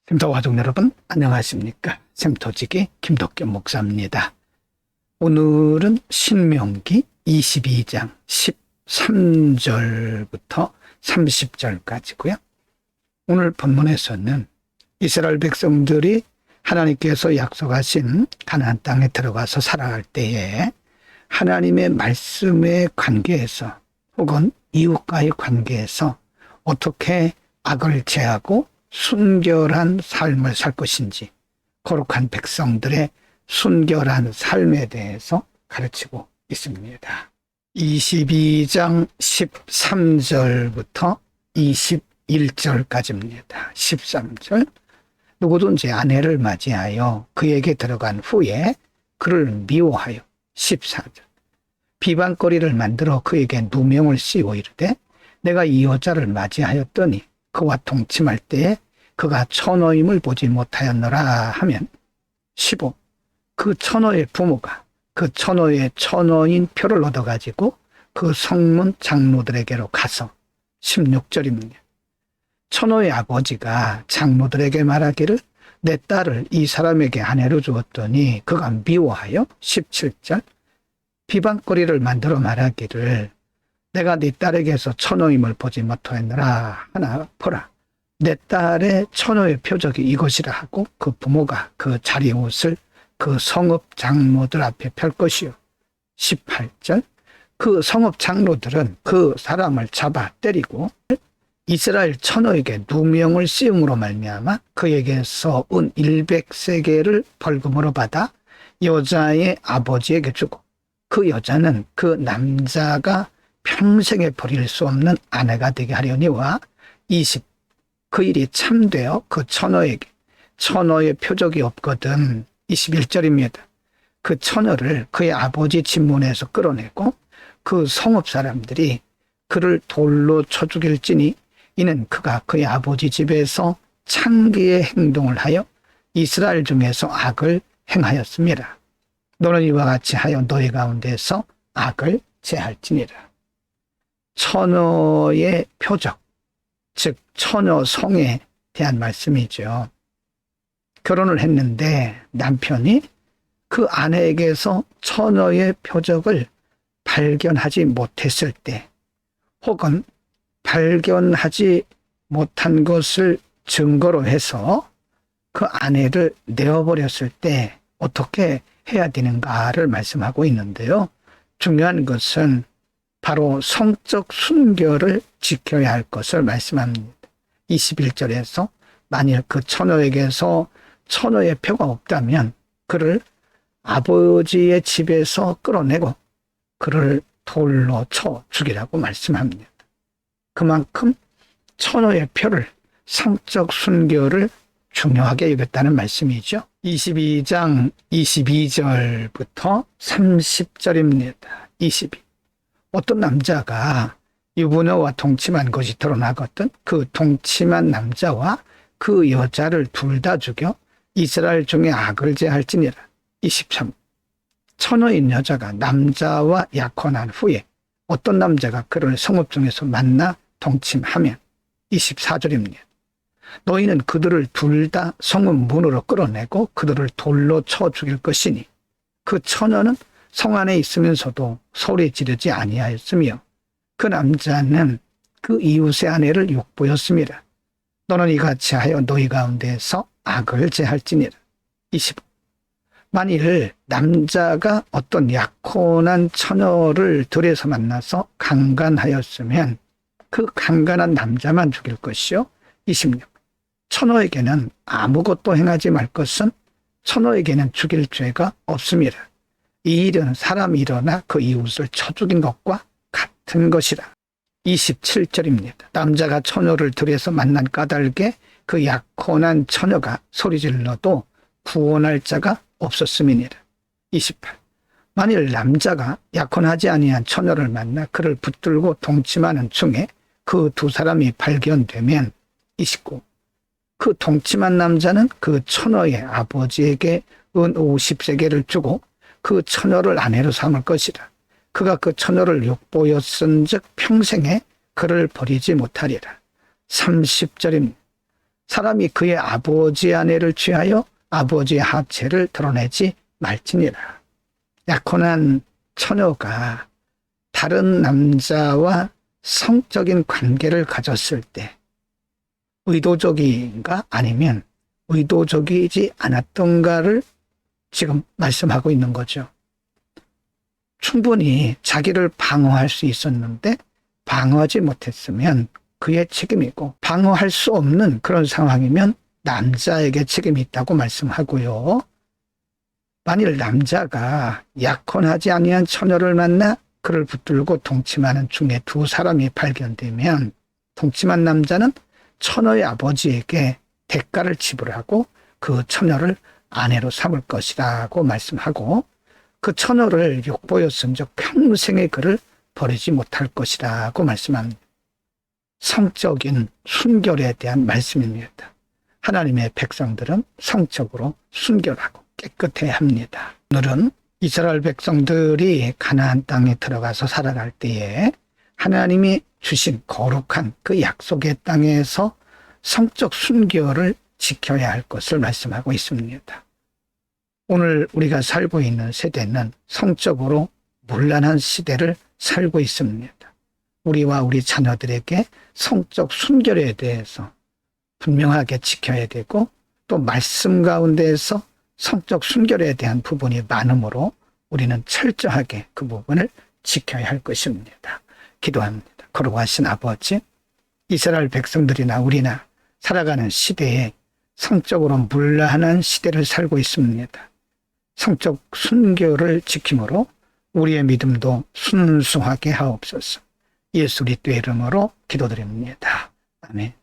샘터 가족 여러분 안녕하십니까. 샘터지기 김덕겸 목사입니다. 오늘은 신명기 22장 13절부터 30절까지고요. 오늘 본문에서는 이스라엘 백성들이 하나님께서 약속하신 가나안 땅에 들어가서 살아갈 때에 하나님의 말씀의 관계에서 혹은 이웃과의 관계에서 어떻게 악을 제하고 순결한 삶을 살 것인지, 거룩한 백성들의 순결한 삶에 대해서 가르치고 있습니다. 22장 13절부터 21절까지입니다. 13절, 누구든지 아내를 맞이하여 그에게 들어간 후에 그를 미워하여. 14절, 비방거리를 만들어 그에게 누명을 씌워 이르되 내가 이 여자를 맞이하였더니 그와 동침할 때에 그가 처녀임을 보지 못하였노라 하면. 15. 그 처녀의 부모가 그 처녀의 처녀인 표를 얻어가지고 그 성문 장로들에게로 가서. 16절입니다. 처녀의 아버지가 장로들에게 말하기를 내 딸을 이 사람에게 아내로 주었더니 그가 미워하여. 17절. 비방거리를 만들어 말하기를 내가 네 딸에게서 처녀임을 보지 못하였노라 하나 보라. 내 딸의 처녀의 표적이 이것이라 하고 그 부모가 그 자리 옷을 그 성읍 장로들 앞에 펼 것이요. 18절. 그 성읍 장로들은 그 사람을 잡아 때리고 이스라엘 처녀에게 누명을 씌움으로 말미암아 그에게서 은 100세겔을 벌금으로 받아 여자의 아버지에게 주고 그 여자는 그 남자가 평생에 버릴 수 없는 아내가 되게 하려니와. 20. 그 일이 참되어 그 처녀에게 처녀의 표적이 없거든. 21절입니다. 그 처녀를 그의 아버지 집문에서 끌어내고 그 성읍 사람들이 그를 돌로 쳐 죽일지니 이는 그가 그의 아버지 집에서 창기의 행동을 하여 이스라엘 중에서 악을 행하였습니다. 너는 이와 같이 하여 너희 가운데서 악을 제할지니라. 처녀의 표적, 즉 처녀 성에 대한 말씀이죠. 결혼을 했는데 남편이 그 아내에게서 처녀의 표적을 발견하지 못했을 때, 혹은 발견하지 못한 것을 증거로 해서 그 아내를 내어버렸을 때 어떻게 해야 되는가를 말씀하고 있는데요. 중요한 것은 바로 성적 순결을 지켜야 할 것을 말씀합니다. 21절에서 만일 그 처녀에게서 처녀의 표가 없다면 그를 아버지의 집에서 끌어내고 그를 돌로 쳐 죽이라고 말씀합니다. 그만큼 처녀의 표를, 성적 순결을 중요하게 여겼다는 말씀이죠. 22장 22절부터 30절입니다. 22. 어떤 남자가 유부녀와 동침한 것이 드러나거든 그 동침한 남자와 그 여자를 둘 다 죽여 이스라엘 중에 악을 제할지니라. 23. 처녀인 여자가 남자와 약혼한 후에 어떤 남자가 그를 성읍 중에서 만나 동침하면. 24절입니다. 너희는 그들을 둘 다 성읍 문으로 끌어내고 그들을 돌로 쳐 죽일 것이니 그 처녀는 성 안에 있으면서도 소리 지르지 아니하였으며 그 남자는 그 이웃의 아내를 욕보였습니다. 너는 이같이 하여 너희 가운데에서 악을 제할지니라. 25. 만일 남자가 어떤 약혼한 처녀를 들에서 만나서 강간하였으면 그 강간한 남자만 죽일 것이요. 26. 처녀에게는 아무것도 행하지 말 것은 처녀에게는 죽일 죄가 없습니다. 이 일은 사람이 일어나 그 이웃을 쳐 죽인 것과 같은 것이라. 27절입니다. 남자가 처녀를 들에서 만난 까닭에 그 약혼한 처녀가 소리질러도 구원할 자가 없었음이니라. 28. 만일 남자가 약혼하지 아니한 처녀를 만나 그를 붙들고 동침하는 중에 그 두 사람이 발견되면. 29. 그 동침한 남자는 그 처녀의 아버지에게 은 50세겔을 주고 그 처녀를 아내로 삼을 것이라. 그가 그 처녀를 욕보였은즉 평생에 그를 버리지 못하리라. 30절입니다. 사람이 그의 아버지 아내를 취하여 아버지의 하체를 드러내지 말지니라. 약혼한 처녀가 다른 남자와 성적인 관계를 가졌을 때 의도적인가 아니면 의도적이지 않았던가를 지금 말씀하고 있는 거죠. 충분히 자기를 방어할 수 있었는데 방어하지 못했으면 그의 책임이고, 방어할 수 없는 그런 상황이면 남자에게 책임이 있다고 말씀하고요. 만일 남자가 약혼하지 아니한 처녀를 만나 그를 붙들고 동침하는 중에 두 사람이 발견되면 동침한 남자는 처녀의 아버지에게 대가를 지불하고 그 처녀를 아내로 삼을 것이라고 말씀하고, 그 처녀를 욕보였은즉 평생의 그를 버리지 못할 것이라고 말씀합니다. 성적인 순결에 대한 말씀입니다. 하나님의 백성들은 성적으로 순결하고 깨끗해야 합니다. 오늘은 이스라엘 백성들이 가나안 땅에 들어가서 살아갈 때에 하나님이 주신 거룩한 그 약속의 땅에서 성적 순결을 지켜야 할 것을 말씀하고 있습니다. 오늘 우리가 살고 있는 세대는 성적으로 문란한 시대를 살고 있습니다. 우리와 우리 자녀들에게 성적 순결에 대해서 분명하게 지켜야 되고, 또 말씀 가운데에서 성적 순결에 대한 부분이 많으므로 우리는 철저하게 그 부분을 지켜야 할 것입니다. 기도합니다. 거룩하신 아버지, 이스라엘 백성들이나 우리나 살아가는 시대에 성적으로 문란한 시대를 살고 있습니다. 성적 순결을 지킴으로 우리의 믿음도 순수하게 하옵소서. 예수 그리스도의 이름으로 기도드립니다. 아멘.